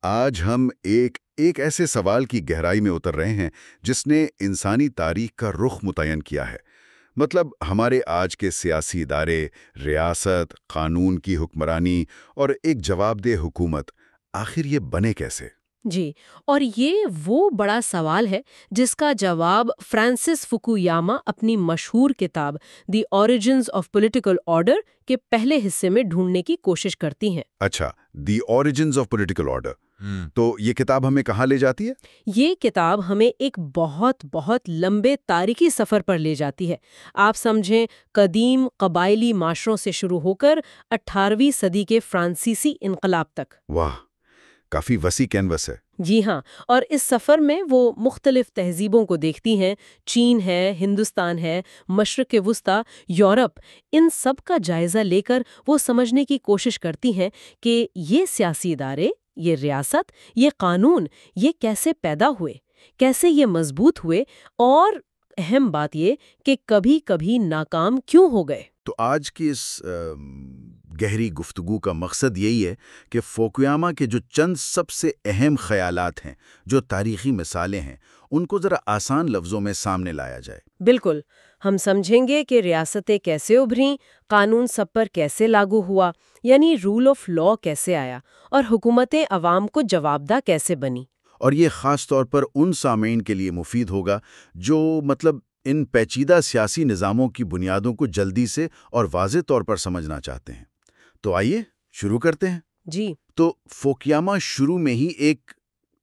آج ہم ایک ایسے سوال کی گہرائی میں اتر رہے ہیں جس نے انسانی تاریخ کا رخ متعین کیا ہے۔ مطلب ہمارے آج کے سیاسی ادارے، ریاست، قانون کی حکمرانی اور ایک جواب دہ حکومت، آخر یہ بنے کیسے؟ جی، اور یہ وہ بڑا سوال ہے جس کا جواب فرانسس فوکویاما اپنی مشہور کتاب دی اوریجنز آف پولیٹیکل آرڈر کے پہلے حصے میں ڈھونڈنے کی کوشش کرتی ہیں۔ اچھا، دی اوریجنز آف پولیٹیکل آرڈر۔ تو یہ کتاب ہمیں کہاں لے جاتی ہے؟ یہ کتاب ہمیں ایک بہت لمبے تاریخی سفر پر لے جاتی ہے۔ آپ سمجھیں قدیم قبائلی معاشروں سے شروع ہو کر 18ویں صدی کے فرانسیسی انقلاب تک۔ واہ، کافی وسیع کینوس ہے۔ جی ہاں، اور اس سفر میں وہ مختلف تہذیبوں کو دیکھتی ہیں۔ چین ہے، ہندوستان ہے، مشرق وسطیٰ، یورپ، ان سب کا جائزہ لے کر وہ سمجھنے کی کوشش کرتی ہیں کہ یہ سیاسی ادارے، یہ ریاست، یہ قانون، یہ کیسے پیدا ہوئے، کیسے یہ مضبوط ہوئے، اور اہم بات یہ کہ کبھی کبھی ناکام کیوں ہو گئے۔ تو آج کی اس گہری گفتگو کا مقصد یہی ہے کہ فوکویاما کے جو چند سب سے اہم خیالات ہیں، جو تاریخی مثالیں ہیں، ان کو ذرا آسان لفظوں میں سامنے لایا جائے۔ بالکل، ہم سمجھیں گے کہ ریاستیں کیسے ابھریں، قانون سب پر کیسے لاگو ہوا، یعنی رول آف لا کیسے آیا، اور حکومتیں عوام کو جوابدہ کیسے بنی۔ اور یہ خاص طور پر ان سامعین کے لیے مفید ہوگا جو ان پیچیدہ سیاسی نظاموں کی بنیادوں کو جلدی سے اور واضح طور پر سمجھنا چاہتے ہیں۔ تو آئیے شروع کرتے ہیں۔ جی، تو فوکویاما شروع میں ہی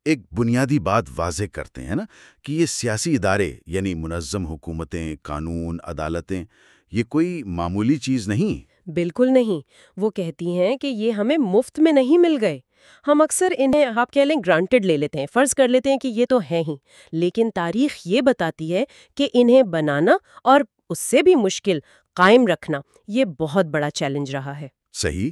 ایک بنیادی بات واضح کرتے ہیں نا، کہ یہ سیاسی ادارے یعنی منظم حکومتیں، قانون، عدالتیں، یہ کوئی معمولی چیز نہیں۔ بالکل نہیں۔ وہ کہتی ہیں کہ یہ ہمیں مفت میں نہیں مل گئے۔ ہم اکثر انہیں آپ کہہ لیں گرانٹڈ لے لیتے ہیں، فرض کر لیتے ہیں کہ یہ تو ہیں ہی، لیکن تاریخ یہ بتاتی ہے کہ انہیں بنانا اور اس سے بھی مشکل قائم رکھنا یہ بہت بڑا چیلنج رہا ہے۔ صحیح،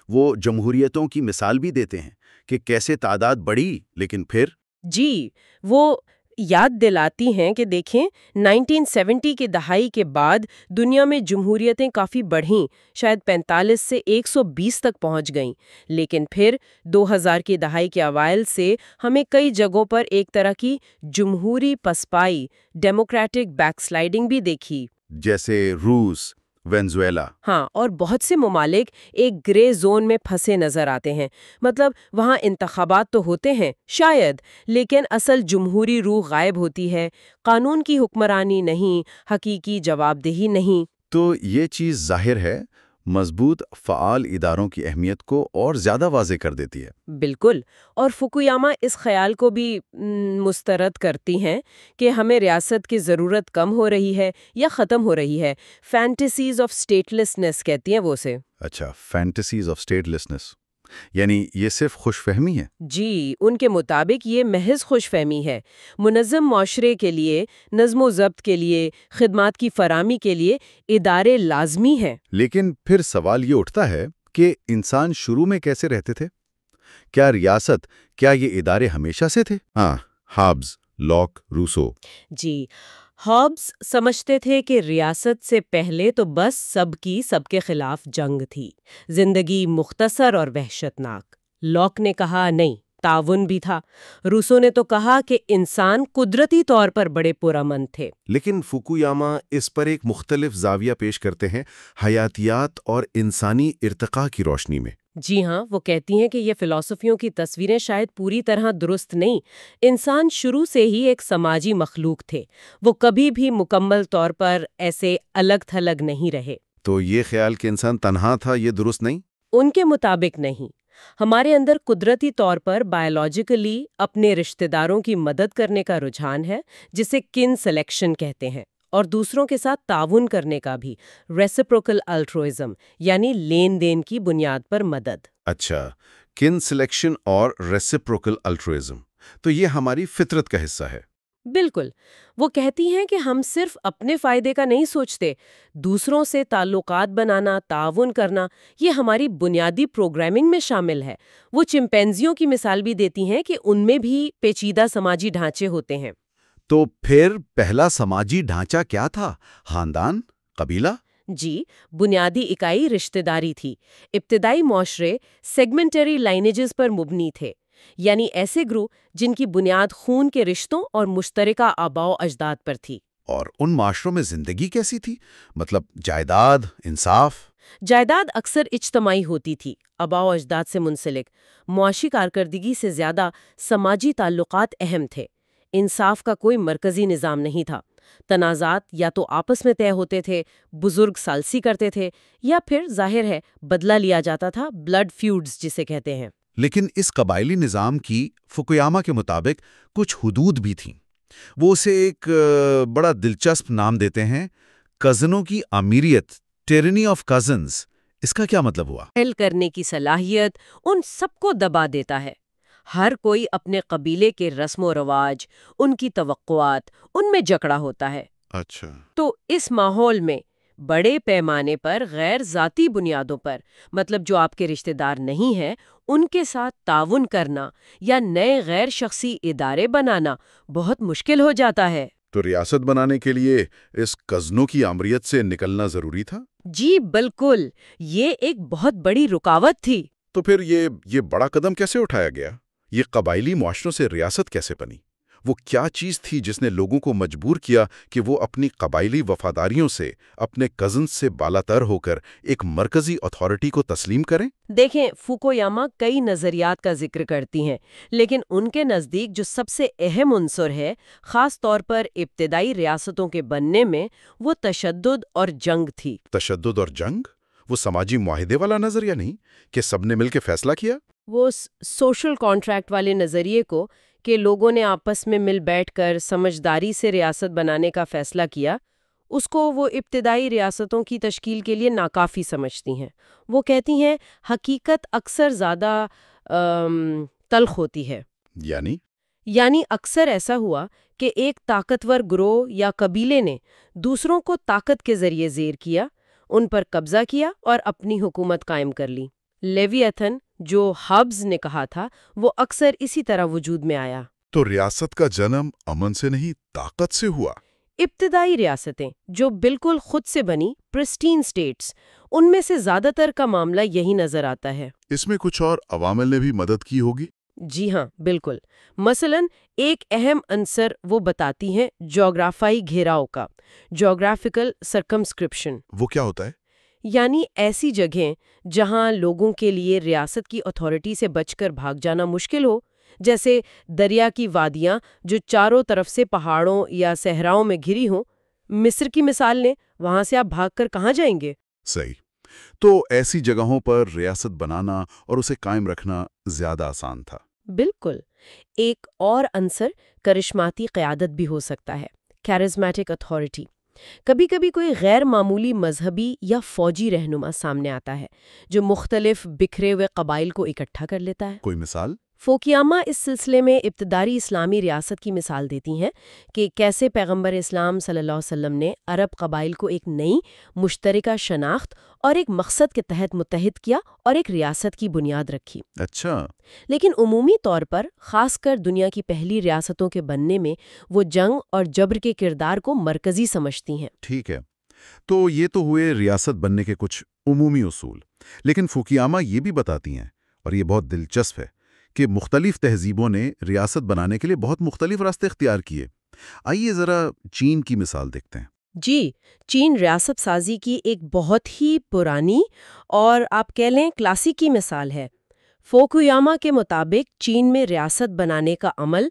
وہ جمہوریتوں کی مثال بھی دیتے ہیں کہ کیسے تعداد بڑھی لیکن پھر جی، وہ یاد دلاتی ہیں کہ دیکھیں 1970 کی دہائی کے بعد دنیا میں جمہوریتیں کافی بڑھیں، شاید 45 سے 120 تک پہنچ گئیں، لیکن پھر 2000 کی دہائی کے اوائل سے ہمیں کئی جگہوں پر ایک طرح کی جمہوری پسپائی، ڈیموکریٹک بیک سلائیڈنگ بھی دیکھی۔ جیسے روس، وینزویلا۔ ہاں، اور بہت سے ممالک ایک گرے زون میں پھنسے نظر آتے ہیں، مطلب وہاں انتخابات تو ہوتے ہیں شاید، لیکن اصل جمہوری روح غائب ہوتی ہے، قانون کی حکمرانی نہیں، حقیقی جواب دہی نہیں۔ تو یہ چیز ظاہر ہے مضبوط فعال اداروں کی اہمیت کو اور زیادہ واضح کر دیتی ہے۔ بالکل، اور فوکویاما اس خیال کو بھی مسترد کرتی ہیں کہ ہمیں ریاست کی ضرورت کم ہو رہی ہے یا ختم ہو رہی ہے۔ فینٹیسیز آف اسٹیٹلیسنس کہتی ہیں وہ اسے۔ اچھا، فینٹیسیز آف اسٹیٹلیسنس، یعنی یہ صرف خوش فہمی ہے؟ جی، ان کے مطابق یہ محض خوش فہمی ہے۔ منظم معاشرے کے لیے، نظم و ضبط کے لیے، خدمات کی فراہمی کے لیے ادارے لازمی ہیں۔ لیکن پھر سوال یہ اٹھتا ہے کہ انسان شروع میں کیسے رہتے تھے؟ کیا یہ ادارے ہمیشہ سے تھے؟ Hobbes, Locke, Rousseau. جی، ہابز سمجھتے تھے کہ ریاست سے پہلے تو بس سب کے خلاف جنگ تھی، زندگی مختصر اور وحشتناک۔ لاک نے کہا نہیں، تعاون بھی تھا۔ روسو نے تو کہا کہ انسان قدرتی طور پر بڑے پرامن تھے۔ لیکن فوکویاما اس پر ایک مختلف زاویہ پیش کرتے ہیں، حیاتیات اور انسانی ارتقاء کی روشنی میں۔ جی ہاں، وہ کہتی ہیں کہ یہ فلسفیوں کی تصویریں شاید پوری طرح درست نہیں۔ انسان شروع سے ہی ایک سماجی مخلوق تھے، وہ کبھی بھی مکمل طور پر ایسے الگ تھلگ نہیں رہے۔ تو یہ خیال کہ انسان تنہا تھا، یہ درست نہیں؟ ان کے مطابق نہیں۔ ہمارے اندر قدرتی طور پر بائیولوجیکلی اپنے رشتہ داروں کی مدد کرنے کا رجحان ہے، جسے کن سلیکشن کہتے ہیں، اور دوسروں کے ساتھ تعاون کرنے کا بھی، ریسیپروکل الٹروئزم، یعنی لین دین کی بنیاد پر مدد۔ اچھا، کن سلیکشن اور ریسیپروکل الٹروئزم، تو یہ ہماری فطرت کا حصہ ہے۔ بالکل، وہ کہتی ہیں کہ ہم صرف اپنے فائدے کا نہیں سوچتے، دوسروں سے تعلقات بنانا، تعاون کرنا، یہ ہماری بنیادی پروگرامنگ میں شامل ہے۔ وہ چمپینزیوں کی مثال بھی دیتی ہیں کہ ان میں بھی پیچیدہ سماجی ڈھانچے ہوتے ہیں۔ تو پھر پہلا سماجی ڈھانچہ کیا تھا؟ خاندان؟ قبیلہ؟ جی، بنیادی اکائی رشتہ داری تھی۔ ابتدائی معاشرے سیگمنٹری لائنیجز پر مبنی تھے۔ یعنی ایسے گروہ جن کی بنیاد خون کے رشتوں اور مشترکہ آباء و اجداد پر تھی۔ اور ان معاشروں میں زندگی کیسی تھی؟ مطلب جائیداد، انصاف؟ جائیداد اکثر اجتماعی ہوتی تھی، آباء و اجداد سے منسلک۔ معاشی کارکردگی سے زیادہ سماجی تعلقات اہم تھے۔ انصاف کا کوئی مرکزی نظام نہیں تھا۔ تنازعات یا تو آپس میں طے ہوتے تھے، بزرگ ثالثی کرتے تھے، یا پھر ظاہر ہے بدلہ لیا جاتا تھا، بلڈ فیوڈز جسے کہتے ہیں۔ لیکن اس قبائلی نظام کی فوکویاما کے مطابق کچھ حدود بھی تھیں۔ وہ اسے ایک بڑا دلچسپ نام دیتے ہیں، کزنوں کی امیریت، ٹیرنی آف کزنز۔ اس کا کیا مطلب ہوا؟ حل کرنے کی صلاحیت ان سب کو دبا دیتا ہے۔ ہر کوئی اپنے قبیلے کے رسم و رواج، ان کی توقعات، ان میں جکڑا ہوتا ہے۔ اچھا۔ تو اس ماحول میں بڑے پیمانے پر غیر ذاتی بنیادوں پر، مطلب جو آپ کے رشتہ دار نہیں ہیں، ان کے ساتھ تعاون کرنا یا نئے غیر شخصی ادارے بنانا بہت مشکل ہو جاتا ہے۔ تو ریاست بنانے کے لیے اس کزنوں کی آمریت سے نکلنا ضروری تھا؟ جی بالکل، یہ ایک بہت بڑی رکاوٹ تھی۔ تو پھر یہ بڑا قدم کیسے اٹھایا گیا؟ یہ قبائلی معاشروں سے ریاست کیسے بنی؟ وہ کیا چیز تھی جس نے لوگوں کو مجبور کیا کہ وہ اپنی قبائلی وفاداریوں سے، اپنے کزنز سے بالاتر ہو کر ایک مرکزی اتھارٹی کو تسلیم کریں؟ دیکھیں، فوکویاما کئی نظریات کا ذکر کرتی ہیں، لیکن ان کے نزدیک جو سب سے اہم عنصر ہے، خاص طور پر ابتدائی ریاستوں کے بننے میں، وہ تشدد اور جنگ تھی۔ تشدد اور جنگ؟ وہ سماجی معاہدے والا نظریہ نہیں کہ سب نے مل کے فیصلہ کیا؟ وہ سوشل کانٹریکٹ والے نظریے کو کہ لوگوں نے آپس میں مل بیٹھ کر سمجھداری سے ریاست بنانے کا فیصلہ کیا، اس کو وہ ابتدائی ریاستوں کی تشکیل کے لیے ناکافی سمجھتی ہیں۔ وہ کہتی ہیں حقیقت اکثر زیادہ تلخ ہوتی ہے۔ یعنی اکثر ایسا ہوا کہ ایک طاقتور گروہ یا قبیلے نے دوسروں کو طاقت کے ذریعے زیر کیا، ان پر قبضہ کیا اور اپنی حکومت قائم کر لی۔ لیویاتھن جو ہابز نے کہا تھا، وہ اکثر اسی طرح وجود میں آیا۔ تو ریاست کا جنم امن سے نہیں، طاقت سے ہوا؟ ابتدائی ریاستیں جو بالکل خود سے بنی پرسٹین سٹیٹس، ان میں سے زیادہ تر کا معاملہ یہی نظر آتا ہے۔ اس میں کچھ اور عوامل نے بھی مدد کی ہوگی؟ جی ہاں، بالکل۔ مثلاً ایک اہم عنصر وہ بتاتی ہیں جغرافیائی گھیراؤ کا، جغرافیکل سرکمسکرپشن۔ وہ کیا ہوتا ہے؟ یعنی ایسی جگہیں جہاں لوگوں کے لیے ریاست کی اتھارٹی سے بچ کر بھاگ جانا مشکل ہو، جیسے دریا کی وادیاں جو چاروں طرف سے پہاڑوں یا صحراؤں میں گھری ہوں۔ مصر کی مثال لیں، وہاں سے آپ بھاگ کر کہاں جائیں گے؟ صحیح۔ تو ایسی جگہوں پر ریاست بنانا اور اسے قائم رکھنا زیادہ آسان تھا۔ بالکل۔ ایک اور عنصر کرشماتی قیادت بھی ہو سکتا ہے، کیرزمیٹک اتھارٹی۔ کبھی کبھی کوئی غیر معمولی مذہبی یا فوجی رہنما سامنے آتا ہے جو مختلف بکھرے ہوئے قبائل کو اکٹھا کر لیتا ہے۔ کوئی مثال؟ فوکیاما اس سلسلے میں ابتدائی اسلامی ریاست کی مثال دیتی ہیں کہ کیسے پیغمبر اسلام صلی اللہ علیہ وسلم نے عرب قبائل کو ایک نئی مشترکہ شناخت اور ایک مقصد کے تحت متحد کیا اور ایک ریاست کی بنیاد رکھی۔ اچھا۔ لیکن عمومی طور پر، خاص کر دنیا کی پہلی ریاستوں کے بننے میں، وہ جنگ اور جبر کے کردار کو مرکزی سمجھتی ہیں۔ ٹھیک ہے، تو یہ تو ہوئے ریاست بننے کے کچھ عمومی اصول، لیکن فوکیاما یہ بھی بتاتی ہیں، اور یہ بہت دلچسپ ہے، کہ مختلف تہذیبوں نے ریاست بنانے کے لیے بہت مختلف راستے اختیار کیے۔ آئیے ذرا چین کی مثال دیکھتے ہیں۔ جی، چین ریاست سازی کی ایک بہت ہی پرانی اور آپ کہہ لیں کلاسیکی مثال ہے۔ فوکویاما کے مطابق چین میں ریاست بنانے کا عمل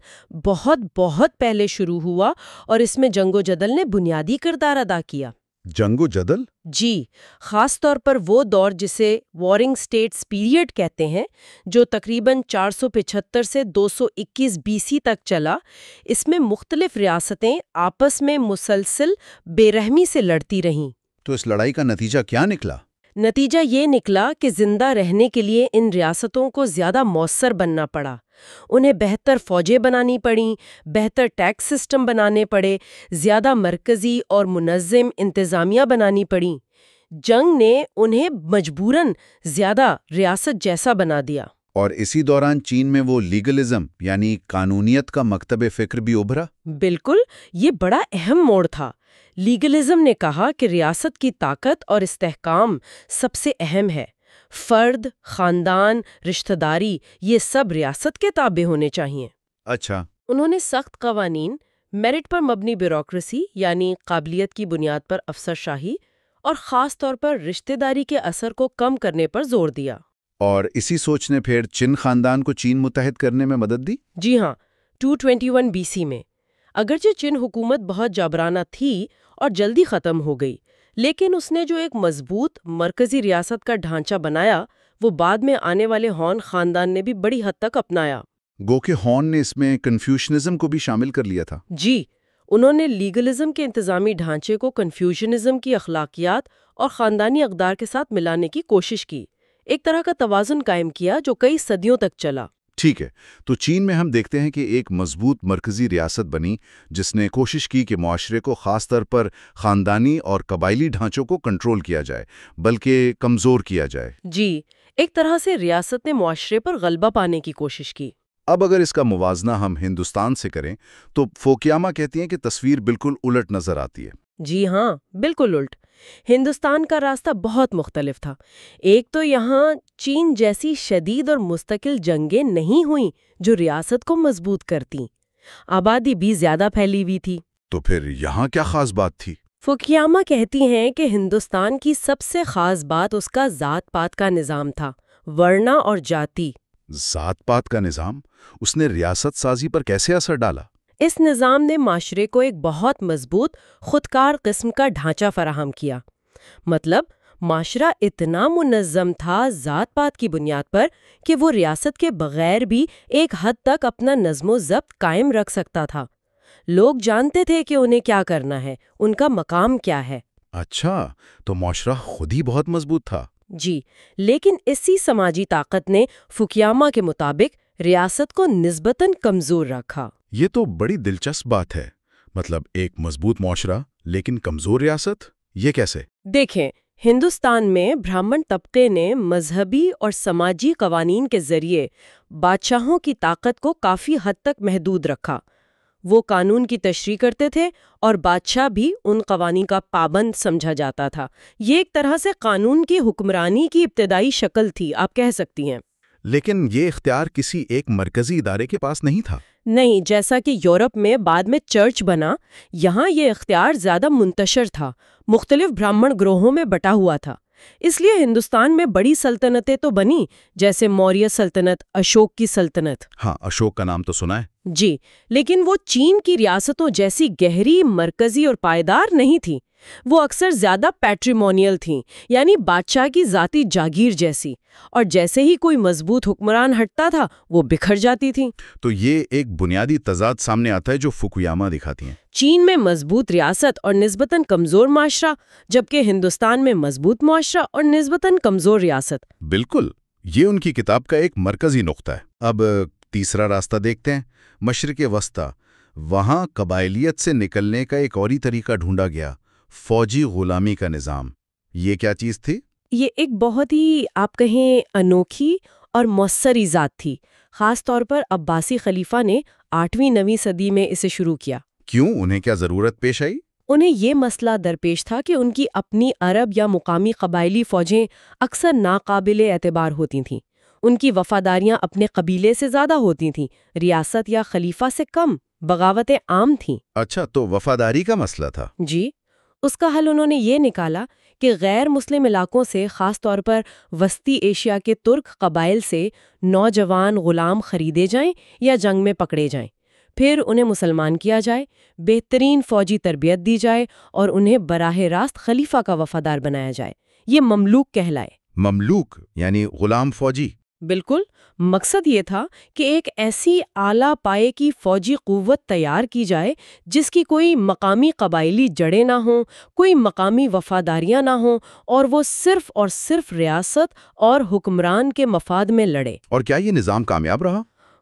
بہت پہلے شروع ہوا اور اس میں جنگ و جدل نے بنیادی کردار ادا کیا۔ جنگ و جدل؟ جی، خاص طور پر وہ دور جسے وارنگ سٹیٹس پیریڈ کہتے ہیں، جو تقریباً 475 سے 221 BC تک چلا۔ اس میں مختلف ریاستیں آپس میں مسلسل بے رحمی سے لڑتی رہیں۔ تو اس لڑائی کا نتیجہ کیا نکلا؟ نتیجہ یہ نکلا کہ زندہ رہنے کے لیے ان ریاستوں کو زیادہ مؤثر بننا پڑا۔ انہیں بہتر فوجیں بنانی پڑیں، بہتر ٹیکس سسٹم بنانے پڑے، زیادہ مرکزی اور منظم انتظامیہ بنانی پڑیں۔ جنگ نے انہیں مجبوراً زیادہ ریاست جیسا بنا دیا۔ اور اسی دوران چین میں وہ لیگلزم یعنی قانونیت کا مکتب فکر بھی ابھرا؟ بالکل، یہ بڑا اہم موڑ تھا۔ لیگلزم نے کہا کہ ریاست کی طاقت اور استحکام سب سے اہم ہے۔ فرد، خاندان، رشتہ داری یہ سب ریاست کے تابع ہونے چاہیے۔ اچھا، انہوں نے سخت قوانین، میرٹ پر مبنی بیوروکریسی یعنی قابلیت کی بنیاد پر افسر شاہی، اور خاص طور پر رشتہ داری کے اثر کو کم کرنے پر زور دیا۔ اور اسی سوچ نے پھر چن خاندان کو چین متحد کرنے میں مدد دی؟ جی ہاں، 221 BC میں اگرچہ چین حکومت بہت جبرانہ تھی اور جلدی ختم ہو گئی، لیکن اس نے جو ایک مضبوط مرکزی ریاست کا ڈھانچہ بنایا وہ بعد میں آنے والے ہان خاندان نے بھی بڑی حد تک اپنایا۔ گو کہ ہان نے اس میں کنفیوشنزم کو بھی شامل کر لیا تھا۔ جی، انہوں نے لیگلزم کے انتظامی ڈھانچے کو کنفیوشنزم کی اخلاقیات اور خاندانی اقدار کے ساتھ ملانے کی کوشش کی، ایک طرح کا توازن قائم کیا جو کئی صدیوں تک چلا۔ ٹھیک ہے، تو چین میں ہم دیکھتے ہیں کہ ایک مضبوط مرکزی ریاست بنی جس نے کوشش کی کہ معاشرے کو خاص طور پر خاندانی اور قبائلی ڈھانچوں کو کنٹرول کیا جائے بلکہ کمزور کیا جائے۔ جی، ایک طرح سے ریاست نے معاشرے پر غلبہ پانے کی کوشش کی۔ اب اگر اس کا موازنہ ہم ہندوستان سے کریں تو فوکیاما کہتی ہیں کہ تصویر بالکل الٹ نظر آتی ہے۔ جی ہاں، بالکل الٹ۔ ہندوستان کا راستہ بہت مختلف تھا۔ ایک تو یہاں چین جیسی شدید اور مستقل جنگیں نہیں ہوئیں جو ریاست کو مضبوط کرتیں، آبادی بھی زیادہ پھیلی ہوئی تھی۔ تو پھر یہاں کیا خاص بات تھی؟ فوکیاما کہتی ہیں کہ ہندوستان کی سب سے خاص بات اس کا ذات پات کا نظام تھا، ورنا اور جاتی۔ ذات پات کا نظام اس نے ریاست سازی پر کیسے اثر ڈالا؟ اس نظام نے معاشرے کو ایک بہت مضبوط خودکار قسم کا ڈھانچہ فراہم کیا۔ مطلب معاشرہ اتنا منظم تھا ذات پات کی بنیاد پر کہ وہ ریاست کے بغیر بھی ایک حد تک اپنا نظم و ضبط قائم رکھ سکتا تھا۔ لوگ جانتے تھے کہ انہیں کیا کرنا ہے، ان کا مقام کیا ہے۔ اچھا، تو معاشرہ خود ہی بہت مضبوط تھا۔ جی، لیکن اسی سماجی طاقت نے فوکیاما کے مطابق ریاست کو نسبتاً کمزور رکھا۔ یہ تو بڑی دلچسپ بات ہے۔ مطلب ایک مضبوط معاشرہ لیکن کمزور ریاست، یہ کیسے؟ دیکھیں، ہندوستان میں برہمن طبقے نے مذہبی اور سماجی قوانین کے ذریعے بادشاہوں کی طاقت کو کافی حد تک محدود رکھا۔ وہ قانون کی تشریح کرتے تھے اور بادشاہ بھی ان قوانین کا پابند سمجھا جاتا تھا۔ یہ ایک طرح سے قانون کی حکمرانی کی ابتدائی شکل تھی، آپ کہہ سکتی ہیں۔ لیکن یہ اختیار کسی ایک مرکزی ادارے کے پاس نہیں تھا۔ نہیں، جیسا کہ یورپ میں بعد میں چرچ بنا، یہاں یہ اختیار زیادہ منتشر تھا، مختلف برہمن گروہوں میں بٹا ہوا تھا۔ اس لیے ہندوستان میں بڑی سلطنتیں تو بنی، جیسے موریہ سلطنت، اشوک کی سلطنت۔ ہاں، اشوک کا نام تو سنا ہے۔ جی، لیکن وہ چین کی ریاستوں جیسی گہری، مرکزی اور پائیدار نہیں تھی۔ وہ اکثر زیادہ پیٹریمونیل تھیں، یعنی بادشاہ کی ذاتی جاگیر جیسی، اور جیسے ہی کوئی مضبوط حکمران ہٹتا تھا وہ بکھر جاتی تھیں۔ تو یہ ایک بنیادی تضاد سامنے آتا ہے جو فوکویاما دکھاتی ہیں۔ چین میں مضبوط ریاست اور نسبتاً کمزور معاشرہ، جبکہ ہندوستان میں مضبوط معاشرہ اور نسبتاً کمزور ریاست۔ بالکل، یہ ان کی کتاب کا ایک مرکزی نقطہ ہے۔ اب تیسرا راستہ دیکھتے ہیں، مشرق وسطیٰ۔ وہاں قبائلیت سے نکلنے کا ایک اور ہی طریقہ ڈھونڈا گیا، فوجی غلامی کا نظام۔ یہ کیا چیز تھی؟ یہ ایک بہت ہی آپ کہیں انوکھی اور مؤثر ایجاد تھی، خاص طور پر عباسی خلیفہ نے 8ویں 9ویں صدی میں اسے شروع کیا۔ کیوں؟ انہیں کیا ضرورت پیش آئی؟ انہیں یہ مسئلہ درپیش تھا کہ ان کی اپنی عرب یا مقامی قبائلی فوجیں اکثر ناقابل اعتبار ہوتی تھیں، ان کی وفاداریاں اپنے قبیلے سے زیادہ ہوتی تھیں، ریاست یا خلیفہ سے کم، بغاوتیں عام تھیں۔ اچھا، تو وفاداری کا مسئلہ تھا۔ جی، اس کا حل انہوں نے یہ نکالا کہ غیر مسلم علاقوں سے، خاص طور پر وسطی ایشیا کے ترک قبائل سے نوجوان غلام خریدے جائیں یا جنگ میں پکڑے جائیں، پھر انہیں مسلمان کیا جائے، بہترین فوجی تربیت دی جائے اور انہیں براہ راست خلیفہ کا وفادار بنایا جائے۔ یہ مملوک کہلائے۔ مملوک یعنی غلام فوجی؟ بالکل، مقصد یہ تھا کہ ایک ایسی اعلیٰ پائے کی فوجی قوت تیار کی جائے جس کی کوئی مقامی قبائلی جڑیں نہ ہوں، کوئی مقامی وفاداریاں نہ ہوں، اور وہ صرف اور صرف ریاست اور حکمران کے مفاد میں لڑے۔ اور کیا یہ نظام کامیاب رہا؟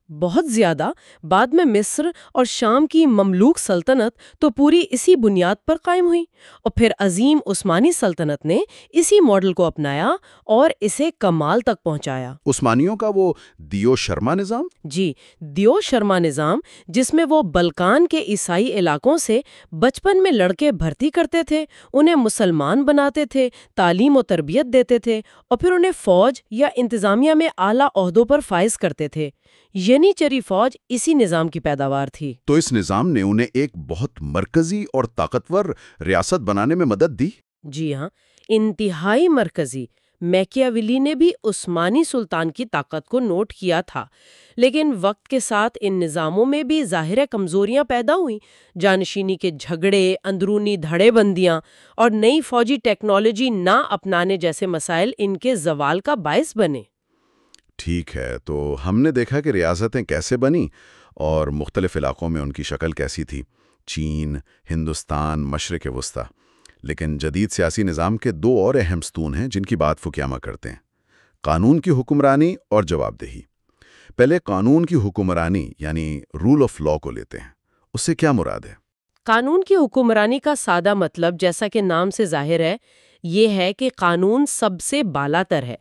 بہت زیادہ۔ بعد میں مصر اور شام کی مملوک سلطنت تو پوری اسی بنیاد پر قائم ہوئی، اور پھر عظیم عثمانی سلطنت نے اسی ماڈل کو اپنایا اور اسے کمال تک پہنچایا۔ عثمانیوں کا وہ دیو شرما نظام؟ جی، دیو شرما نظام، جس میں وہ بلکان کے عیسائی علاقوں سے بچپن میں لڑکے بھرتی کرتے تھے، انہیں مسلمان بناتے تھے، تعلیم و تربیت دیتے تھے، اور پھر انہیں فوج یا انتظامیہ میں اعلیٰ عہدوں پر فائز کرتے تھے۔ ینیچری فوج اسی نظام کی پیداوار تھی۔ تو اس نظام نے انہیں ایک بہت مرکزی اور طاقتور ریاست بنانے میں مدد دی؟ جی ہاں، انتہائی مرکزی۔ میکیاویلی نے بھی عثمانی سلطان کی طاقت کو نوٹ کیا تھا، لیکن وقت کے ساتھ ان نظاموں میں بھی ظاہر کمزوریاں پیدا ہوئیں۔ جانشینی کے جھگڑے، اندرونی دھڑے بندیاں اور نئی فوجی ٹیکنالوجی نہ اپنانے جیسے مسائل ان کے زوال کا باعث بنے۔ ٹھیک ہے، تو ہم نے دیکھا کہ ریاستیں کیسے بنی اور مختلف علاقوں میں ان کی شکل کیسی تھی، چین، ہندوستان، مشرق وسطیٰ۔ لیکن جدید سیاسی نظام کے دو اور اہم ستون ہیں جن کی بات فوکویاما کرتے ہیں: قانون کی حکمرانی اور جواب دہی۔ پہلے قانون کی حکمرانی یعنی رول آف لا کو لیتے ہیں، اس سے کیا مراد ہے؟ قانون کی حکمرانی کا سادہ مطلب، جیسا کہ نام سے ظاہر ہے، یہ ہے کہ قانون سب سے بالا تر ہے،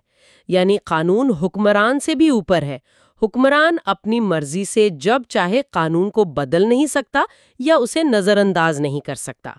یعنی قانون حکمران سے بھی اوپر ہے۔ حکمران اپنی مرضی سے جب چاہے قانون کو بدل نہیں سکتا یا اسے نظر انداز نہیں کر سکتا،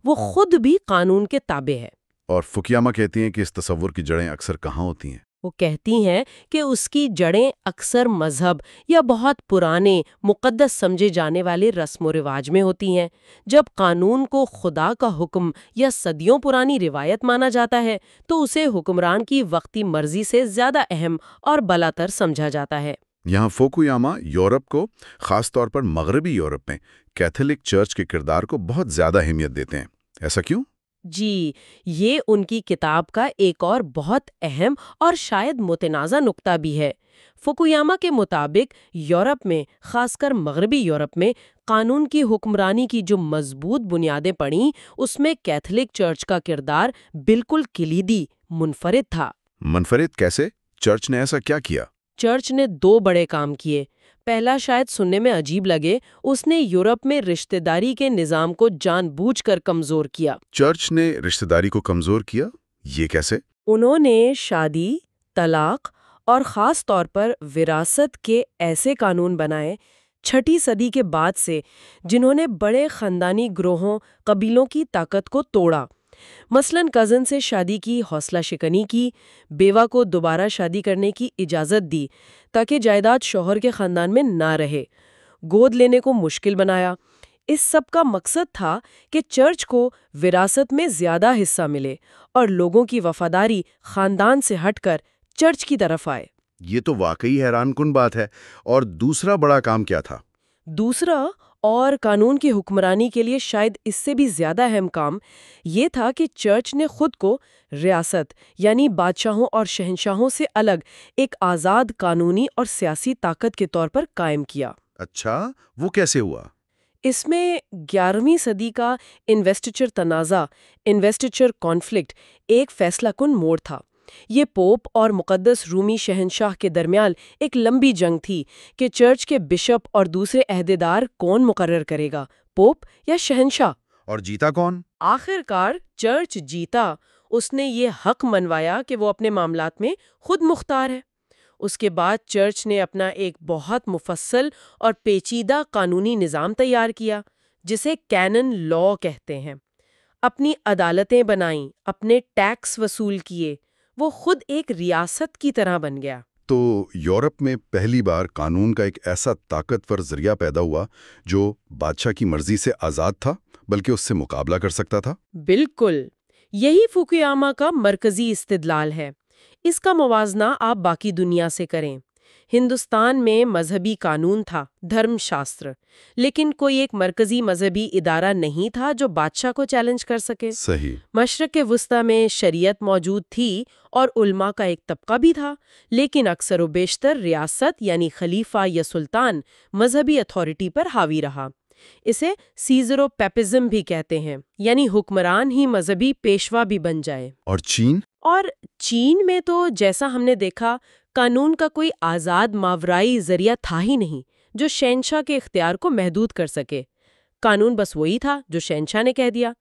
وہ خود بھی قانون کے تابع ہے۔ اور فوکویاما کہتی ہیں کہ اس تصور کی جڑیں اکثر کہاں ہوتی ہیں؟ وہ کہتی ہیں کہ اس کی جڑیں اکثر مذہب یا بہت پرانے مقدس سمجھے جانے والے رسم و رواج میں ہوتی ہیں۔ جب قانون کو خدا کا حکم یا صدیوں پرانی روایت مانا جاتا ہے تو اسے حکمران کی وقتی مرضی سے زیادہ اہم اور بالاتر سمجھا جاتا ہے۔ یہاں فوکویاما یورپ کو، خاص طور پر مغربی یورپ میں کیتھولک چرچ کے کردار کو بہت زیادہ اہمیت دیتے ہیں۔ ایسا کیوں؟ جی، یہ ان کی کتاب کا ایک اور بہت اہم اور شاید متنازع نقطہ بھی ہے۔ فوکویاما کے مطابق یورپ میں، خاص کر مغربی یورپ میں، قانون کی حکمرانی کی جو مضبوط بنیادیں پڑیں، اس میں کیتھولک چرچ کا کردار بالکل کلیدی، منفرد تھا۔ منفرد کیسے؟ چرچ نے ایسا کیا کیا؟ چرچ نے دو بڑے کام کیے۔ پہلا شاید سننے میں عجیب لگے، اس نے یورپ میں رشتہ داری کے نظام کو جان بوجھ کر کمزور کیا۔ چرچ نے رشتہ داری کو کمزور کیا؟ یہ کیسے؟ انہوں نے شادی، طلاق اور خاص طور پر وراثت کے ایسے قانون بنائے 6 صدی کے بعد سے، جنہوں نے بڑے خاندانی گروہوں، قبیلوں کی طاقت کو توڑا۔ مثلاً کزن سے شادی کی حوصلہ شکنی کی، بیوہ کو دوبارہ شادی کرنے کی اجازت دی تاکہ جائیداد شوہر کے خاندان میں نہ رہے، گود لینے کو مشکل بنایا۔ اس سب کا مقصد تھا کہ چرچ کو وراثت میں زیادہ حصہ ملے اور لوگوں کی وفاداری خاندان سے ہٹ کر چرچ کی طرف آئے۔ یہ تو واقعی حیران کن بات ہے۔ اور دوسرا بڑا کام کیا تھا؟ دوسرا اور قانون کی حکمرانی کے لیے شاید اس سے بھی زیادہ اہم کام یہ تھا کہ چرچ نے خود کو ریاست یعنی بادشاہوں اور شہنشاہوں سے الگ ایک آزاد قانونی اور سیاسی طاقت کے طور پر قائم کیا۔ اچھا، وہ کیسے ہوا؟ اس میں 11ویں صدی کا انویسٹیچر تنازع، انویسٹیچر کانفلکٹ، ایک فیصلہ کن موڑ تھا۔ یہ پوپ اور مقدس رومی شہنشاہ کے درمیان ایک لمبی جنگ تھی کہ چرچ کے بشپ اور دوسرے عہدیدار کون مقرر کرے گا، پوپ یا شہنشاہ؟ اور جیتا کون؟ آخر کار چرچ جیتا۔ اس نے یہ حق منوایا کہ وہ اپنے معاملات میں خود مختار ہے۔ اس کے بعد چرچ نے اپنا ایک بہت مفصل اور پیچیدہ قانونی نظام تیار کیا جسے کینن لا کہتے ہیں۔ اپنی عدالتیں بنائیں، اپنے ٹیکس وصول کیے، وہ خود ایک ریاست کی طرح بن گیا۔ تو یورپ میں پہلی بار قانون کا ایک ایسا طاقتور ذریعہ پیدا ہوا جو بادشاہ کی مرضی سے آزاد تھا بلکہ اس سے مقابلہ کر سکتا تھا۔ بالکل، یہی فوکویاما کا مرکزی استدلال ہے۔ اس کا موازنہ آپ باقی دنیا سے کریں۔ ہندوستان میں مذہبی قانون تھا، دھرم شاستر، لیکن کوئی ایک مرکزی مذہبی ادارہ نہیں تھا جو بادشاہ کو چیلنج کر سکے۔ صحیح۔ مشرق وسطیٰ میں شریعت موجود تھی اور علماء کا ایک طبقہ بھی تھا، لیکن اکثر و بیشتر ریاست یعنی خلیفہ یا سلطان مذہبی اتھارٹی پر حاوی رہا۔ اسے سیزرو پیپزم بھی کہتے ہیں، یعنی حکمران ہی مذہبی پیشوا بھی بن جائے۔ اور چین؟ اور چین میں تو جیسا ہم نے دیکھا قانون کا کوئی آزاد ماورائی ذریعہ تھا ہی نہیں جو شہنشاہ کے اختیار کو محدود کر سکے۔ قانون بس وہی تھا جو شہنشاہ نے کہہ دیا۔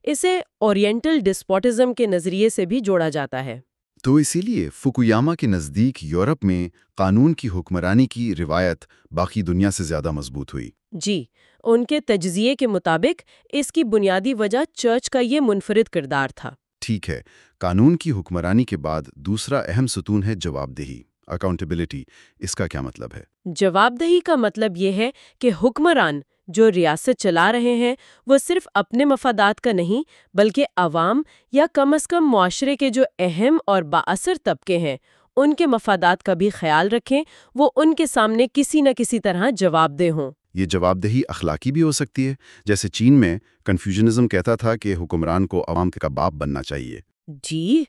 اسے اورینٹل ڈسپوٹزم کے نظریے سے بھی جوڑا جاتا ہے۔ تو اسی لیے فوکویاما کے نزدیک یورپ میں قانون کی حکمرانی کی روایت باقی دنیا سے زیادہ مضبوط ہوئی۔ جی، ان کے تجزیے کے مطابق اس کی بنیادی وجہ چرچ کا یہ منفرد کردار تھا۔ ٹھیک ہے، قانون کی حکمرانی کے بعد دوسرا اہم ستون ہے جواب دہی، اکاؤنٹیبلٹی۔ اس کا کیا مطلب ہے؟ جواب دہی کا مطلب یہ ہے کہ حکمران جو ریاست چلا رہے ہیں وہ صرف اپنے مفادات کا نہیں بلکہ عوام یا کم از کم معاشرے کے جو اہم اور بااثر طبقے ہیں ان کے مفادات کا بھی خیال رکھیں، وہ ان کے سامنے کسی نہ کسی طرح جواب دہ ہوں۔ یہ جواب دہی اخلاقی بھی ہو سکتی ہے، جیسے چین میں کنفیوژنزم کہتا تھا کہ حکمران کو عوام کا باپ بننا چاہیے۔ جی،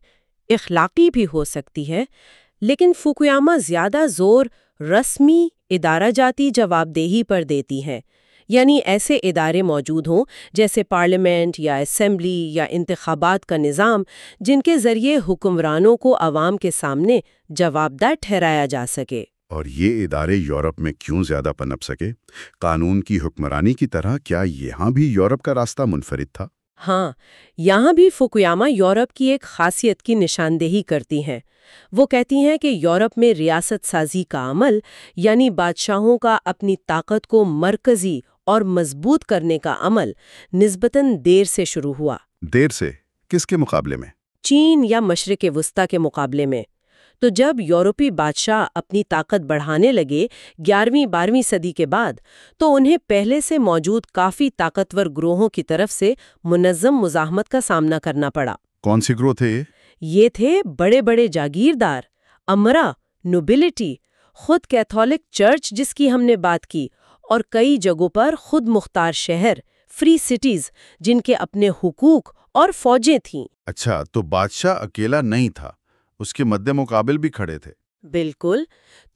اخلاقی بھی ہو سکتی ہے، لیکن فوکویاما زیادہ زور رسمی ادارہ جاتی جواب دہی پر دیتی ہے، یعنی ایسے ادارے موجود ہوں جیسے پارلیمنٹ یا اسمبلی یا انتخابات کا نظام جن کے ذریعے حکمرانوں کو عوام کے سامنے جواب دہ ٹھہرایا جا سکے۔ اور یہ ادارے یورپ میں کیوں زیادہ پنپ سکے؟ قانون کی حکمرانی کی طرح کیا یہاں بھی یورپ کا راستہ منفرد تھا؟ ہاں، یہاں بھی فوکویاما یورپ کی ایک خاصیت کی نشاندہی کرتی ہیں۔ وہ کہتی ہیں کہ یورپ میں ریاست سازی کا عمل، یعنی بادشاہوں کا اپنی طاقت کو مرکزی اور مضبوط کرنے کا عمل، نسبتاً دیر سے شروع ہوا۔ دیر سے؟ کس کے مقابلے میں؟ چین یا مشرق وسطیٰ کے مقابلے میں۔ تو جب یورپی بادشاہ اپنی طاقت بڑھانے لگے 11ویں-12ویں صدی کے بعد، تو انہیں پہلے سے موجود کافی طاقتور گروہوں کی طرف سے منظم مزاحمت کا سامنا کرنا پڑا۔ کون سی گروہ تھے یہ؟ یہ تھے بڑے بڑے جاگیردار، امرا، نوبلٹی، خود کیتھولک چرچ جس کی ہم نے بات کی، اور کئی جگہوں پر خود مختار شہر، فری سٹیز، جن کے اپنے حقوق اور فوجیں تھیں۔ اچھا، تو بادشاہ اکیلا نہیں تھا، اس کے مد مقابل بھی کھڑے تھے۔ بالکل،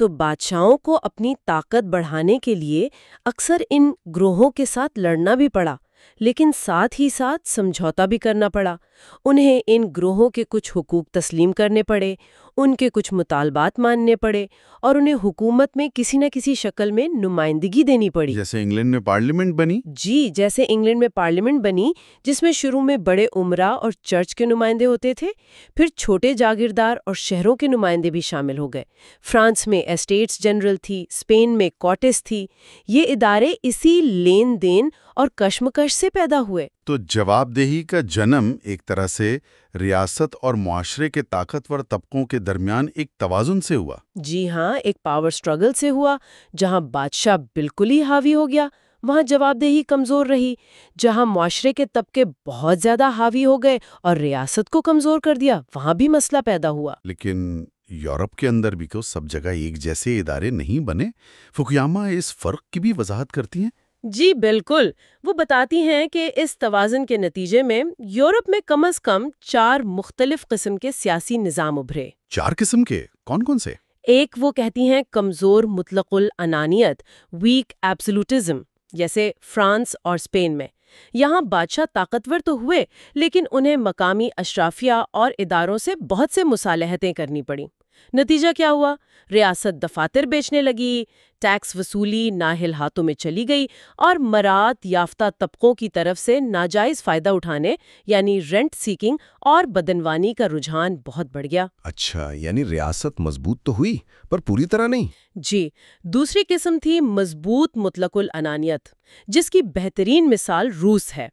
تو بادشاہوں کو اپنی طاقت بڑھانے کے لیے اکثر ان گروہوں کے ساتھ لڑنا بھی پڑا، لیکن ساتھ ہی ساتھ سمجھوتا بھی کرنا پڑا۔ انہیں ان گروہوں کے کچھ حقوق تسلیم کرنے پڑے، ان کے کچھ مطالبات ماننے پڑے، اور انہیں حکومت میں کسی نہ کسی شکل میں نمائندگی دینی پڑی۔ جیسے انگلینڈ میں پارلیمنٹ بنی؟ جی، جیسے انگلینڈ میں پارلیمنٹ بنی، جس میں شروع میں بڑے امراء اور چرچ کے نمائندے ہوتے تھے، پھر چھوٹے جاگیردار اور شہروں کے نمائندے بھی شامل ہو گئے۔ فرانس میں اسٹیٹس جنرل تھی، اسپین میں کورٹس تھی۔ یہ ادارے اسی لین دین اور کشمکش سے پیدا ہوئے۔ تو جواب دہی کا جنم ایک طرح سے ریاست اور معاشرے کے طاقتور طبقوں کے درمیان ایک توازن سے ہوا۔ جی ہاں، ایک پاور سٹرگل سے ہوا۔ جہاں بادشاہ بالکل ہی حاوی ہو گیا وہاں جواب دہی کمزور رہی، جہاں معاشرے کے طبقے بہت زیادہ حاوی ہو گئے اور ریاست کو کمزور کر دیا وہاں بھی مسئلہ پیدا ہوا۔ لیکن یورپ کے اندر بھی تو سب جگہ ایک جیسے ادارے نہیں بنے۔ فوکویاما اس فرق کی بھی وضاحت کرتی ہیں۔ جی بالکل، وہ بتاتی ہیں کہ اس توازن کے نتیجے میں یورپ میں کم از کم 4 مختلف قسم کے سیاسی نظام ابھرے۔ 4 قسم کے؟ کون کون سے؟ ایک وہ کہتی ہیں کمزور مطلق العنانیت، ویک ایبسولوٹزم، جیسے فرانس اور اسپین میں۔ یہاں بادشاہ طاقتور تو ہوئے لیکن انہیں مقامی اشرافیہ اور اداروں سے بہت سے مصالحتیں کرنی پڑیں۔ نتیجہ کیا ہوا؟ ریاست دفاتر بیچنے لگی، ٹیکس وصولی نااہل ہاتھوں میں چلی گئی، اور مراعات یافتہ طبقوں کی طرف سے ناجائز فائدہ اٹھانے یعنی رینٹ سیکنگ اور بدعنوانی کا رجحان بہت بڑھ گیا۔ اچھا، یعنی ریاست مضبوط تو ہوئی پر پوری طرح نہیں۔ جی، دوسری قسم تھی مضبوط مطلق العنانیت، جس کی بہترین مثال روس ہے۔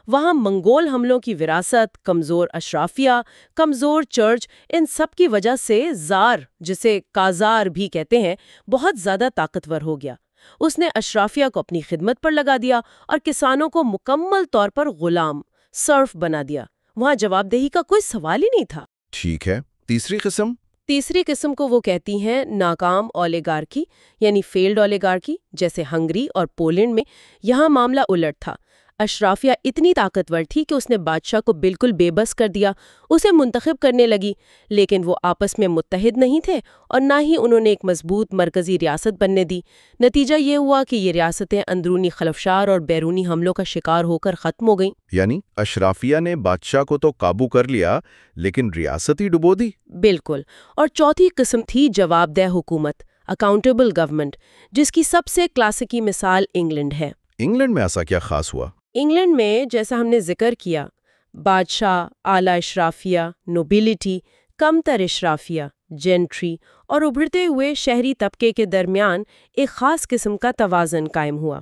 وہاں منگول حملوں کی وراثت، کمزور اشرافیہ، کمزور چرچ، ان سب کی وجہ سے زار، جسے کازار بھی کہتے ہیں، بہت زیادہ طاقتور ہو گیا۔ اس نے اشرافیہ کو اپنی خدمت پر لگا دیا اور کسانوں کو مکمل طور پر غلام، سرف بنا دیا۔ وہاں جواب دہی کا کوئی سوال ہی نہیں تھا۔ ٹھیک ہے، تیسری قسم؟ تیسری قسم کو وہ کہتی ہیں ناکام اولیگارکی، یعنی فیلڈ اولیگارکی، جیسے ہنگری اور پولینڈ میں۔ یہاں معاملہ الٹ تھا۔ اشرافیہ اتنی طاقتور تھی کہ اس نے بادشاہ کو بالکل بے بس کر دیا، اسے منتخب کرنے لگی، لیکن وہ آپس میں متحد نہیں تھے اور نہ ہی انہوں نے ایک مضبوط مرکزی ریاست بننے دی۔ نتیجہ یہ ہوا کہ یہ ریاستیں اندرونی خلفشار اور بیرونی حملوں کا شکار ہو کر ختم ہو گئیں۔ یعنی اشرافیہ نے بادشاہ کو تو قابو کر لیا لیکن ریاست ہی ڈبو دی۔ بالکل۔ اور چوتھی قسم تھی جواب دہ حکومت، اکاؤنٹیبل گورنمنٹ، جس کی سب سے کلاسیکی مثال انگلینڈ ہے۔ انگلینڈ میں ایسا کیا خاص ہوا؟ انگلینڈ میں جیسا ہم نے ذکر کیا، بادشاہ، اعلیٰ اشرافیہ، نوبیلٹی، کم تر اشرافیہ، جینٹری اور ابھرتے ہوئے شہری طبقے کے درمیان ایک خاص قسم کا توازن قائم ہوا۔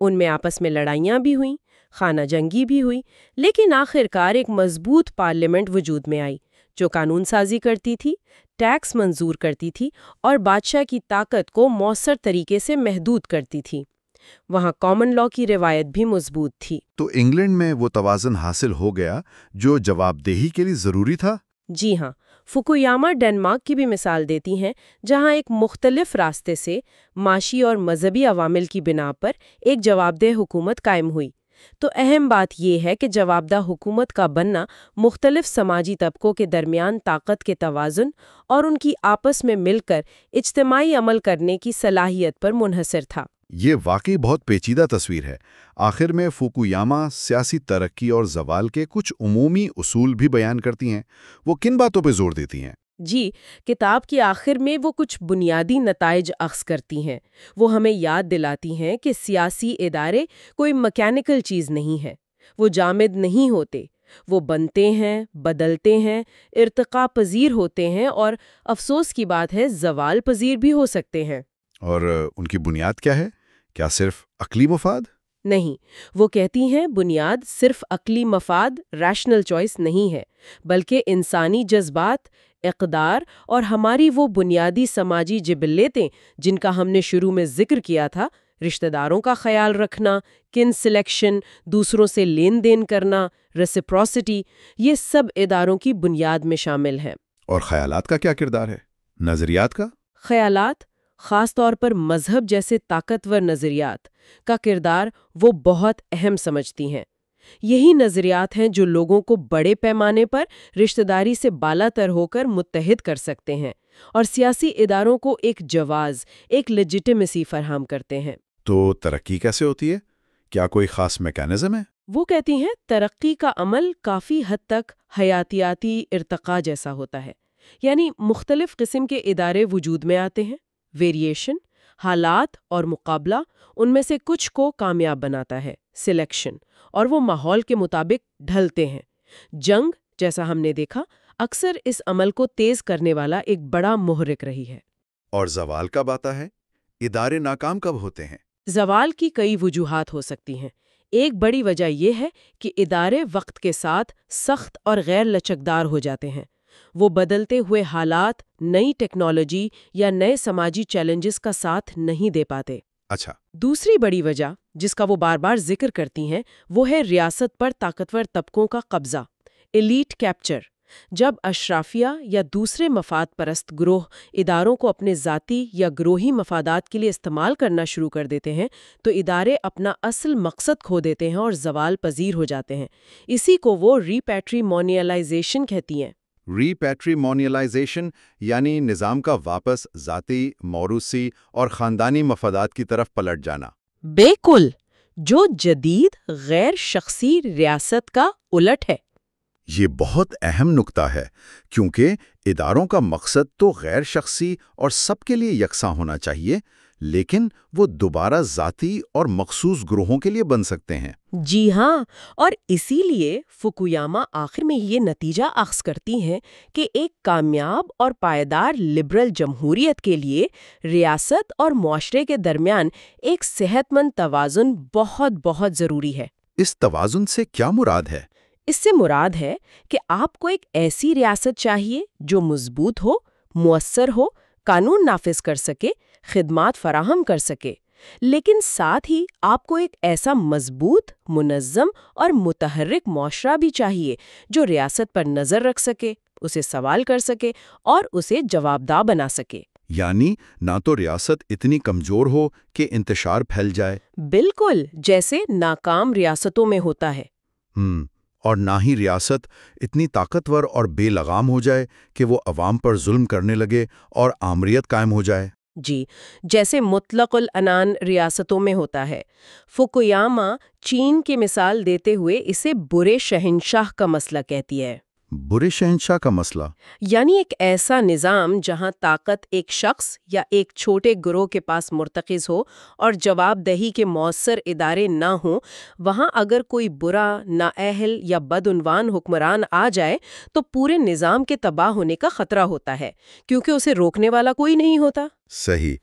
ان میں آپس میں لڑائیاں بھی ہوئیں، خانہ جنگی بھی ہوئی، لیکن آخر کار ایک مضبوط پارلیمنٹ وجود میں آئی جو قانون سازی کرتی تھی، ٹیکس منظور کرتی تھی اور بادشاہ کی طاقت کو مؤثر طریقے سے محدود کرتی تھی۔ وہاں کامن لاء کی روایت بھی مضبوط تھی۔ تو انگلینڈ میں وہ توازن حاصل ہو گیا جو جواب دہی کے لیے ضروری تھا؟ جی ہاں، فکویاما ڈنمارک کی بھی مثال دیتی ہیں، جہاں ایک مختلف راستے سے معاشی اور مذہبی عوامل کی بنا پر ایک جواب دہ حکومت قائم ہوئی۔ تو اہم بات یہ ہے کہ جواب دہ حکومت کا بننا مختلف سماجی طبقوں کے درمیان طاقت کے توازن اور ان کی آپس میں مل کر اجتماعی عمل کرنے کی صلاحیت پر منحصر تھا۔ یہ واقعی بہت پیچیدہ تصویر ہے۔ آخر میں فوکویاما سیاسی ترقی اور زوال کے کچھ عمومی اصول بھی بیان کرتی ہیں۔ وہ کن باتوں پہ زور دیتی ہیں؟ جی، کتاب کے آخر میں وہ کچھ بنیادی نتائج اخذ کرتی ہیں۔ وہ ہمیں یاد دلاتی ہیں کہ سیاسی ادارے کوئی میکینیکل چیز نہیں ہے، وہ جامد نہیں ہوتے، وہ بنتے ہیں، بدلتے ہیں، ارتقاء پذیر ہوتے ہیں اور افسوس کی بات ہے زوال پذیر بھی ہو سکتے ہیں۔ اور ان کی بنیاد کیا ہے؟ کیا صرف عقلی مفاد؟ نہیں، وہ کہتی ہیں بنیاد صرف عقلی مفاد، ریشنل چوائس نہیں ہے، بلکہ انسانی جذبات، اقدار اور ہماری وہ بنیادی سماجی جبلتیں جن کا ہم نے شروع میں ذکر کیا تھا، رشتہ داروں کا خیال رکھنا، کن سلیکشن، دوسروں سے لین دین کرنا، ریسپروسٹی، یہ سب اداروں کی بنیاد میں شامل ہیں۔ اور خیالات کا کیا کردار ہے؟ نظریات کا؟ خیالات، خاص طور پر مذہب جیسے طاقتور نظریات کا کردار وہ بہت اہم سمجھتی ہیں۔ یہی نظریات ہیں جو لوگوں کو بڑے پیمانے پر رشتہ داری سے بالا تر ہو کر متحد کر سکتے ہیں اور سیاسی اداروں کو ایک جواز، ایک لیجیٹیمیسی فراہم کرتے ہیں۔ تو ترقی کیسے ہوتی ہے؟ کیا کوئی خاص میکانزم ہے؟ وہ کہتی ہیں ترقی کا عمل کافی حد تک حیاتیاتی ارتقاء جیسا ہوتا ہے، یعنی مختلف قسم کے ادارے وجود میں آتے ہیں، ویریشن، حالات اور مقابلہ ان میں سے کچھ کو کامیاب بناتا ہے، سلیکشن، اور وہ ماحول کے مطابق ڈھلتے ہیں۔ جنگ، جیسا ہم نے دیکھا، اکثر اس عمل کو تیز کرنے والا ایک بڑا محرک رہی ہے۔ اور زوال کب آتا ہے؟ ادارے ناکام کب ہوتے ہیں؟ زوال کی کئی وجوہات ہو سکتی ہیں۔ ایک بڑی وجہ یہ ہے کہ ادارے وقت کے ساتھ سخت اور غیر لچکدار ہو جاتے ہیں۔ وہ بدلتے ہوئے حالات، نئی ٹیکنالوجی یا نئے سماجی چیلنجز کا ساتھ نہیں دے پاتے۔ اچھا۔ دوسری بڑی وجہ جس کا وہ بار بار ذکر کرتی ہیں وہ ہے ریاست پر طاقتور طبقوں کا قبضہ، ایلیٹ کیپچر۔ جب اشرافیہ یا دوسرے مفاد پرست گروہ اداروں کو اپنے ذاتی یا گروہی مفادات کے لیے استعمال کرنا شروع کر دیتے ہیں تو ادارے اپنا اصل مقصد کھو دیتے ہیں اور زوال پذیر ہو جاتے ہیں۔ اسی کو وہ ریپیٹریمونیلائزیشن کہتی ہیں۔ ریپیٹریمونیلائزیشن یعنی نظام کا واپس ذاتی، موروثی اور خاندانی مفادات کی طرف پلٹ جانا۔ بالکل، جو جدید غیر شخصی ریاست کا الٹ ہے۔ یہ بہت اہم نکتہ ہے کیونکہ اداروں کا مقصد تو غیر شخصی اور سب کے لیے یکساں ہونا چاہیے، لیکن وہ دوبارہ ذاتی اور مخصوص گروہوں کے لیے بن سکتے ہیں۔ جی ہاں، اور اسی لیے فکویاما آخر میں یہ نتیجہ اخذ کرتی ہیں کہ ایک کامیاب اور پائیدار لبرل جمہوریت کے لیے ریاست اور معاشرے کے درمیان ایک صحت مند توازن بہت ضروری ہے۔ اس توازن سے کیا مراد ہے؟ اس سے مراد ہے کہ آپ کو ایک ایسی ریاست چاہیے جو مضبوط ہو، مؤثر ہو، قانون نافذ کر سکے، خدمات فراہم کر سکے، لیکن ساتھ ہی آپ کو ایک ایسا مضبوط، منظم اور متحرک معاشرہ بھی چاہیے جو ریاست پر نظر رکھ سکے، اسے سوال کر سکے اور اسے جوابدہ بنا سکے۔ یعنی نہ تو ریاست اتنی کمزور ہو کہ انتشار پھیل جائے، بالکل جیسے ناکام ریاستوں میں ہوتا ہے۔ اور نہ ہی ریاست اتنی طاقتور اور بے لگام ہو جائے کہ وہ عوام پر ظلم کرنے لگے اور آمریت قائم ہو جائے۔ جی، جیسے مطلق العنان ریاستوں میں ہوتا ہے۔ فوکویاما چین کی مثال دیتے ہوئے اسے برے شہنشاہ کا مسئلہ کہتی ہے۔ برے شہنشاہ کا مسئلہ؟ یعنی ایک ایسا نظام جہاں طاقت ایک شخص یا ایک چھوٹے گروہ کے پاس مرتکز ہو اور جواب دہی کے مؤثر ادارے نہ ہوں، وہاں اگر کوئی برا، نااہل یا بدعنوان حکمران آ جائے تو پورے نظام کے تباہ ہونے کا خطرہ ہوتا ہے، کیونکہ اسے روکنے والا کوئی نہیں ہوتا۔ صحیح۔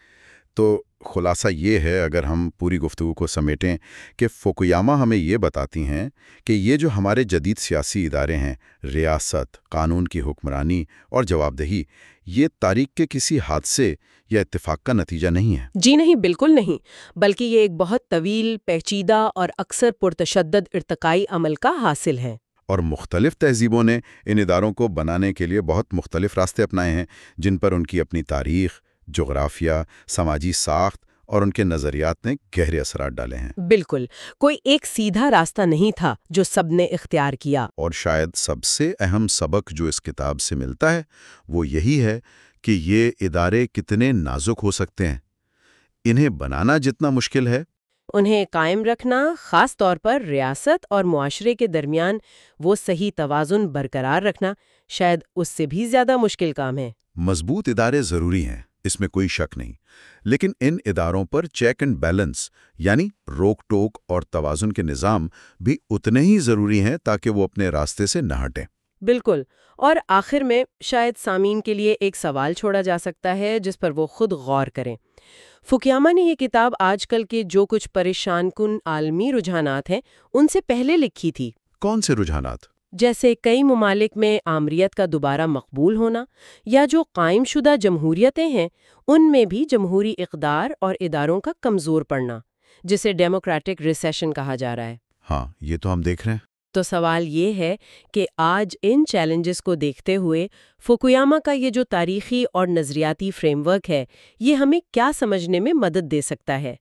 تو خلاصہ یہ ہے، اگر ہم پوری گفتگو کو سمیٹیں، کہ فوکویاما ہمیں یہ بتاتی ہیں کہ یہ جو ہمارے جدید سیاسی ادارے ہیں، ریاست، قانون کی حکمرانی اور جواب دہی، یہ تاریخ کے کسی حادثے یا اتفاق کا نتیجہ نہیں ہے۔ جی نہیں، بالکل نہیں، بلکہ یہ ایک بہت طویل، پیچیدہ اور اکثر پرتشدد ارتقائی عمل کا حاصل ہے۔ اور مختلف تہذیبوں نے ان اداروں کو بنانے کے لیے بہت مختلف راستے اپنائے ہیں، جن پر ان کی اپنی تاریخ، جغرافیہ، سماجی ساخت اور ان کے نظریات نے گہرے اثرات ڈالے ہیں۔ بالکل، کوئی ایک سیدھا راستہ نہیں تھا جو سب نے اختیار کیا۔ اور شاید سب سے اہم سبق جو اس کتاب سے ملتا ہے وہ یہی ہے کہ یہ ادارے کتنے نازک ہو سکتے ہیں۔ انہیں بنانا جتنا مشکل ہے، انہیں قائم رکھنا، خاص طور پر ریاست اور معاشرے کے درمیان وہ صحیح توازن برقرار رکھنا، شاید اس سے بھی زیادہ مشکل کام ہے۔ مضبوط ادارے ضروری ہیں، اس میں کوئی شک نہیں، لیکن ان اداروں پر چیک اینڈ بیلنس یعنی روک ٹوک اور توازن کے نظام بھی اتنے ہی ضروری ہیں تاکہ وہ اپنے راستے سے نہ ہٹیں۔ بالکل، اور آخر میں شاید سامعین کے لیے ایک سوال چھوڑا جا سکتا ہے جس پر وہ خود غور کریں۔ فوکویاما نے یہ کتاب آج کل کے جو کچھ پریشان کن عالمی رجحانات ہیں ان سے پہلے لکھی تھی۔ کون سے رجحانات؟ جیسے کئی ممالک میں آمریت کا دوبارہ مقبول ہونا، یا جو قائم شدہ جمہوریتیں ہیں ان میں بھی جمہوری اقدار اور اداروں کا کمزور پڑنا، جسے ڈیموکریٹک ریسیشن کہا جا رہا ہے۔ ہاں، یہ تو ہم دیکھ رہے ہیں۔ تو سوال یہ ہے کہ آج ان چیلنجز کو دیکھتے ہوئے فوکویاما کا یہ جو تاریخی اور نظریاتی فریم ورک ہے، یہ ہمیں کیا سمجھنے میں مدد دے سکتا ہے؟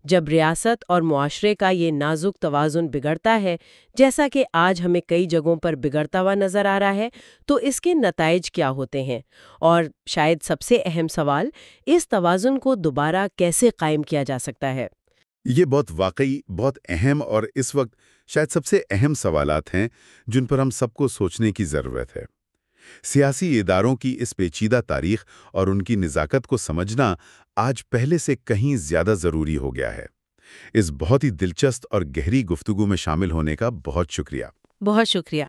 جب ریاست اور معاشرے کا یہ نازک توازن بگڑتا ہے، جیسا کہ آج ہمیں کئی جگہوں پر بگڑتا ہوا نظر آ رہا ہے، تو اس کے نتائج کیا ہوتے ہیں؟ اور شاید سب سے اہم سوال، اس توازن کو دوبارہ کیسے قائم کیا جا سکتا ہے؟ یہ واقعی بہت اہم اور اس وقت شاید سب سے اہم سوالات ہیں جن پر ہم سب کو سوچنے کی ضرورت ہے۔ سیاسی اداروں کی اس پیچیدہ تاریخ اور ان کی نزاکت کو سمجھنا آج پہلے سے کہیں زیادہ ضروری ہو گیا ہے۔ اس بہت ہی دلچسپ اور گہری گفتگو میں شامل ہونے کا بہت شکریہ۔ بہت شکریہ۔